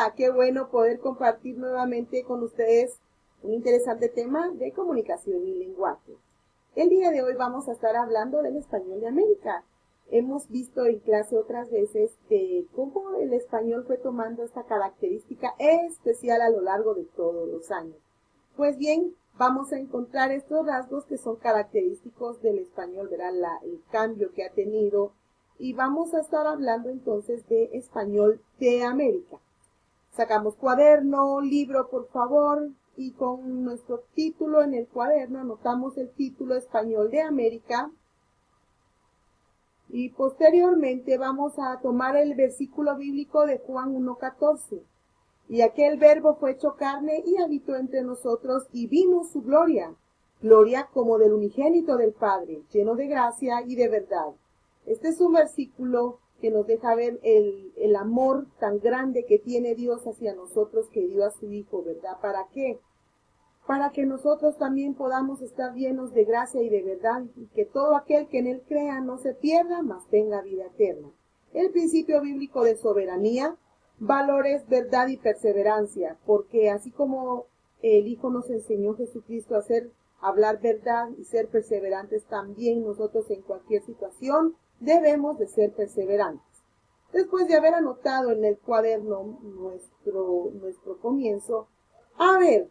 Hola, qué bueno poder compartir nuevamente con ustedes un interesante tema de comunicación y lenguaje. El día de hoy vamos a estar hablando del español de América. Hemos visto en clase otras veces de cómo el español fue tomando esta característica especial a lo largo de todos los años. Pues bien, vamos a encontrar estos rasgos que son característicos del español, ¿verdad? El cambio que ha tenido. Y vamos a estar hablando entonces de español de América. Sacamos cuaderno, libro, por favor, y con nuestro título en el cuaderno anotamos el título Español de América. Y posteriormente vamos a tomar el versículo bíblico de Juan 1:14. Y aquel verbo fue hecho carne y habitó entre nosotros y vimos su gloria, gloria como del unigénito del Padre, lleno de gracia y de verdad. Este es un versículo que nos deja ver el amor tan grande que tiene Dios hacia nosotros, que dio a su Hijo, ¿verdad? ¿Para qué? Para que nosotros también podamos estar llenos de gracia y de verdad, y que todo aquel que en él crea no se pierda, mas tenga vida eterna. El principio bíblico de soberanía, valores, verdad y perseverancia, porque así como el Hijo nos enseñó Jesucristo a hablar verdad y ser perseverantes, también nosotros en cualquier situación debemos de ser perseverantes. Después de haber anotado en el cuaderno nuestro comienzo, vamos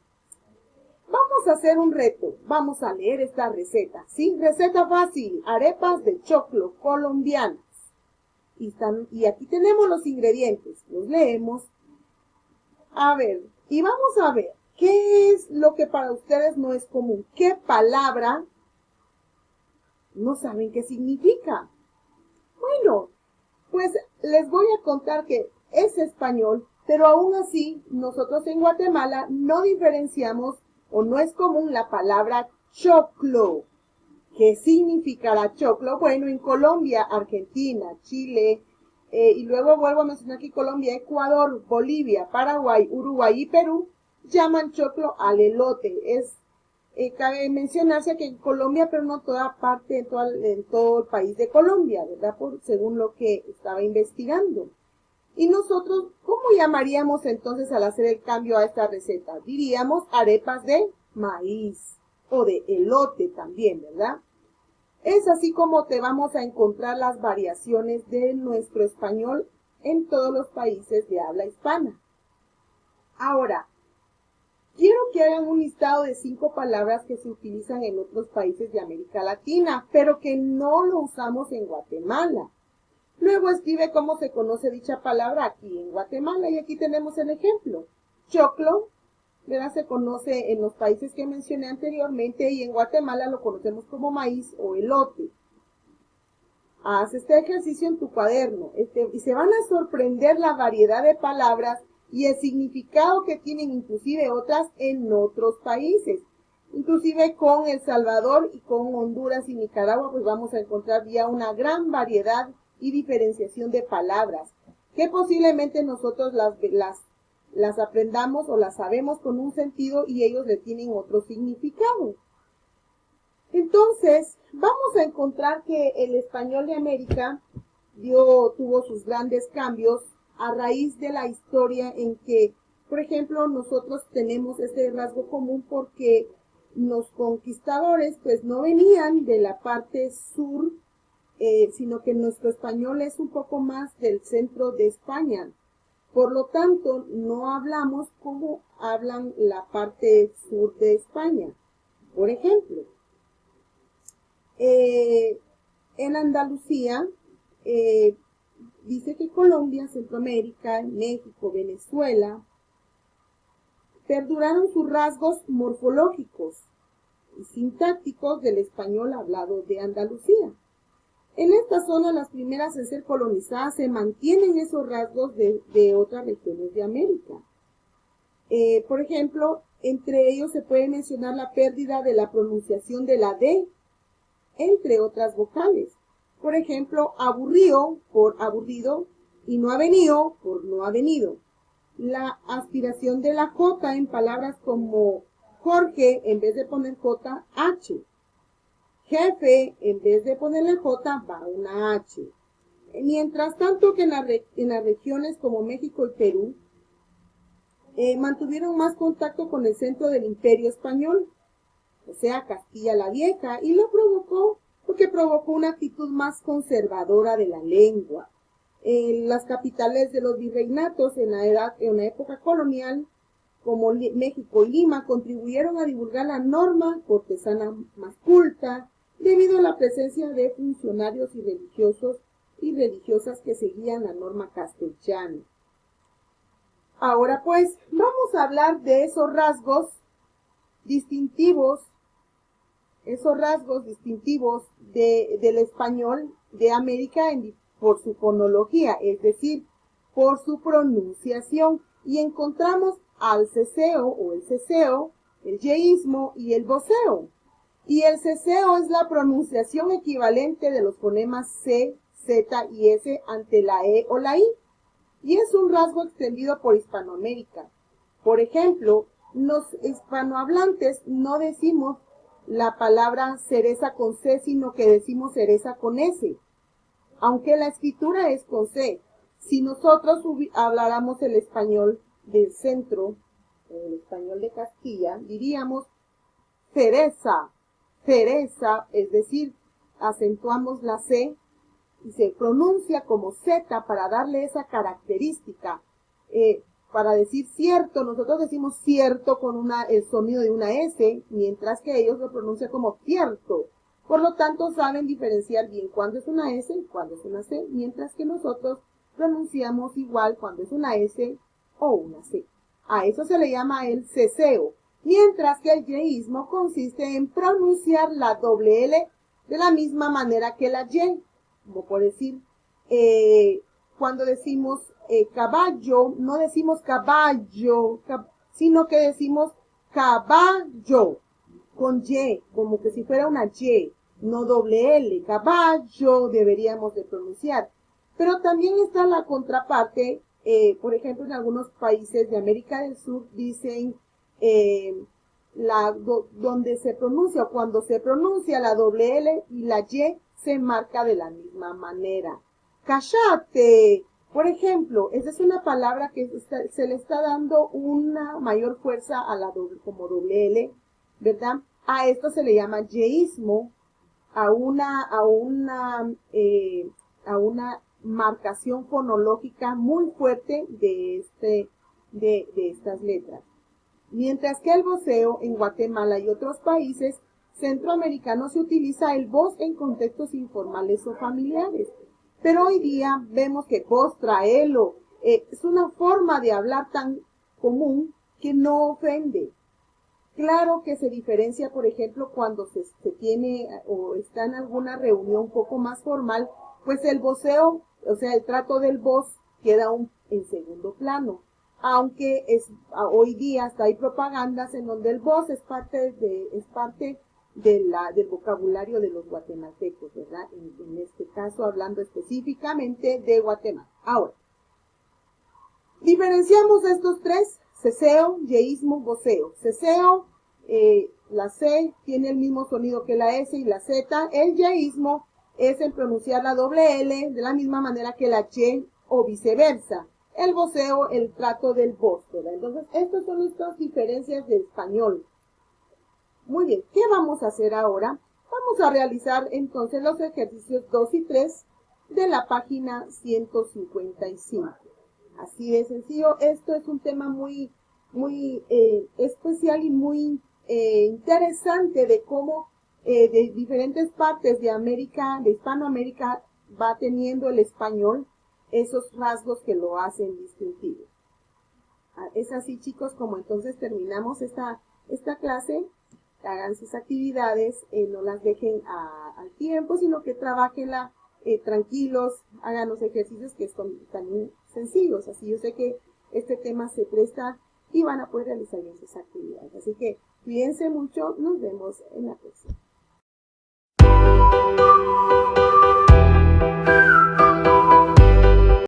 a hacer un reto. Vamos a leer esta receta. ¿Sí? Receta fácil. Arepas de choclo colombianas. Y aquí tenemos los ingredientes. Los leemos. Y vamos a ver qué es lo que para ustedes no es común. ¿Qué palabra no saben qué significa? Bueno, pues les voy a contar que es español, pero aún así nosotros en Guatemala no diferenciamos o no es común la palabra choclo. ¿Qué significará choclo? Bueno, en Colombia, Argentina, Chile, y luego vuelvo a mencionar aquí Colombia, Ecuador, Bolivia, Paraguay, Uruguay y Perú, llaman choclo al elote. Cabe mencionarse que en Colombia, pero no toda parte, en todo el país de Colombia, ¿verdad? Según lo que estaba investigando. Y nosotros, ¿cómo llamaríamos entonces al hacer el cambio a esta receta? Diríamos arepas de maíz o de elote también, ¿verdad? Es así como te vamos a encontrar las variaciones de nuestro español en todos los países de habla hispana. Ahora, quiero que hagan un listado de 5 palabras que se utilizan en otros países de América Latina, pero que no lo usamos en Guatemala. Luego escribe cómo se conoce dicha palabra aquí en Guatemala, y aquí tenemos el ejemplo. Choclo, ¿verdad? Se conoce en los países que mencioné anteriormente, y en Guatemala lo conocemos como maíz o elote. Haz este ejercicio en tu cuaderno y se van a sorprender la variedad de palabras y el significado que tienen inclusive otras en otros países. Inclusive con El Salvador y con Honduras y Nicaragua, pues vamos a encontrar ya una gran variedad y diferenciación de palabras que posiblemente nosotros las aprendamos o las sabemos con un sentido y ellos le tienen otro significado. Entonces, vamos a encontrar que el español de América tuvo sus grandes cambios a raíz de la historia en que, por ejemplo, nosotros tenemos este rasgo común porque los conquistadores pues no venían de la parte sur, sino que nuestro español es un poco más del centro de España. Por lo tanto, no hablamos como hablan la parte sur de España. Por ejemplo, en Andalucía, dice que Colombia, Centroamérica, México, Venezuela, perduraron sus rasgos morfológicos y sintácticos del español hablado de Andalucía. En esta zona, las primeras en ser colonizadas, se mantienen esos rasgos de otras regiones de América. Por ejemplo, entre ellos se puede mencionar la pérdida de la pronunciación de la D, entre otras vocales. Por ejemplo, aburrido por aburrido y no ha venido por no ha venido. La aspiración de la J en palabras como Jorge, en vez de poner J, H. Jefe, en vez de ponerle J, va una H. Mientras tanto que en las regiones como México y Perú, mantuvieron más contacto con el centro del Imperio Español, o sea, Castilla la Vieja, y lo provocó porque provocó una actitud más conservadora de la lengua. En las capitales de los virreinatos en la época colonial, como México y Lima, contribuyeron a divulgar la norma cortesana más culta, debido a la presencia de funcionarios y religiosos y religiosas que seguían la norma castellana. Ahora pues, vamos a hablar de esos rasgos distintivos del español de América por su fonología, es decir, por su pronunciación, y encontramos al ceseo o el ceseo, el yeísmo y el voceo. Y el ceseo es la pronunciación equivalente de los fonemas C, Z y S ante la E o la I, y es un rasgo extendido por Hispanoamérica. Por ejemplo, los hispanohablantes no decimos la palabra cereza con C, sino que decimos cereza con S, aunque la escritura es con C. Si nosotros habláramos el español del centro, el español de Castilla, diríamos cereza, cereza, es decir, acentuamos la C y se pronuncia como Z para darle esa característica. Para decir cierto, nosotros decimos cierto con el sonido de una S, mientras que ellos lo pronuncian como cierto. Por lo tanto, saben diferenciar bien cuándo es una S y cuándo es una C, mientras que nosotros pronunciamos igual cuando es una S o una C. A eso se le llama el ceseo, mientras que el yeísmo consiste en pronunciar la doble L de la misma manera que la Y, como por decir, cuando decimos caballo, no decimos caballo, sino que decimos caballo, con Y, como que si fuera una Y, no doble L, caballo deberíamos de pronunciar. Pero también está la contraparte, por ejemplo, en algunos países de América del Sur dicen donde se pronuncia, cuando se pronuncia la doble L y la Y se marca de la misma manera. ¡Cállate! Por ejemplo, esa es una palabra que se le está dando una mayor fuerza a la como doble L, ¿verdad? A esto se le llama yeísmo, a una marcación fonológica muy fuerte de estas letras. Mientras que el voceo en Guatemala y otros países centroamericanos se utiliza el vos en contextos informales o familiares. Pero hoy día vemos que vos, traelo, es una forma de hablar tan común que no ofende. Claro que se diferencia, por ejemplo, cuando se tiene o está en alguna reunión un poco más formal, pues el voceo, o sea, el trato del vos queda en segundo plano. Aunque hoy día hasta hay propagandas en donde el vos es parte del vocabulario de los guatemaltecos, ¿verdad? En este caso, hablando específicamente de Guatemala. Ahora, diferenciamos estos tres: ceseo, yeísmo, voceo. Ceseo, la C tiene el mismo sonido que la S y la Z. El yeísmo es el pronunciar la doble L de la misma manera que la Y o viceversa. El voceo, el trato del vos, ¿verdad? Entonces, estas son nuestras diferencias de español. Muy bien, ¿qué vamos a hacer ahora? Vamos a realizar entonces los ejercicios 2 y 3 de la página 155. Así de sencillo. Esto es un tema muy especial y muy interesante de cómo de diferentes partes de América, de Hispanoamérica, va teniendo el español esos rasgos que lo hacen distintivo. Es así, chicos, como entonces terminamos esta clase. Hagan sus actividades, no las dejen al tiempo, sino que trabajenla tranquilos, hagan los ejercicios que son también sencillos. Así yo sé que este tema se presta y van a poder realizar bien sus actividades. Así que cuídense mucho, nos vemos en la próxima.